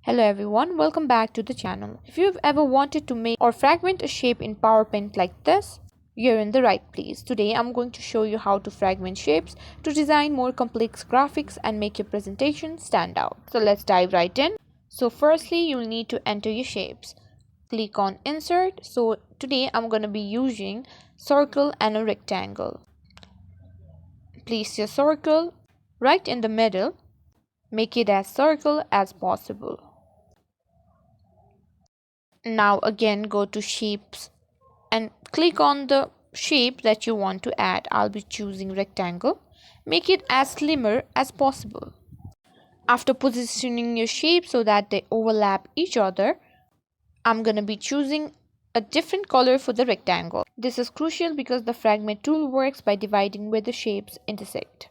Hello everyone, welcome back to the channel. If you've ever wanted to make or fragment a shape in PowerPoint like this, you're in the right place. Today I'm going to show you how to fragment shapes to design more complex graphics and make your presentation stand out. So let's dive right in. So firstly, you'll need to enter your shapes. Click on Insert. So today I'm going to be using circle and a rectangle. Place your circle right in the middle. Make it as circle as possible. Now again go to shapes and click on the shape that you want to add. I'll be choosing rectangle. Make it as slimmer as possible. After positioning your shape so that they overlap each other, I'm gonna be choosing a different color for the rectangle. This is crucial because the fragment tool works by dividing where the shapes intersect.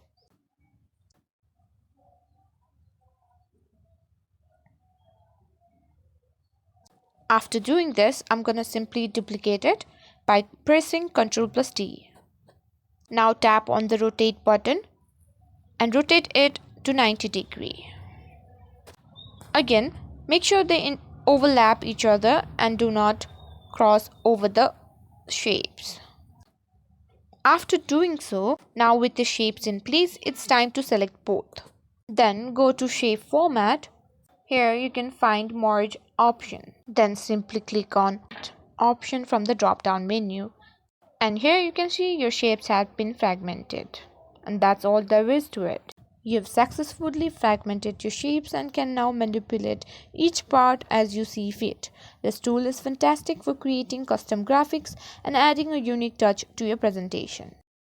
After doing this, I'm gonna simply duplicate it by pressing Ctrl+T. Now tap on the rotate button and rotate it to 90 degrees. Again, make sure they overlap each other and do not cross over the shapes. After doing so, now with the shapes in place, it's time to select both. Then go to Shape Format. Here you can find Merge option. Then simply click on option from the drop-down menu. And here you can see your shapes have been fragmented. And that's all there is to it. You've successfully fragmented your shapes and can now manipulate each part as you see fit. This tool is fantastic for creating custom graphics and adding a unique touch to your presentation.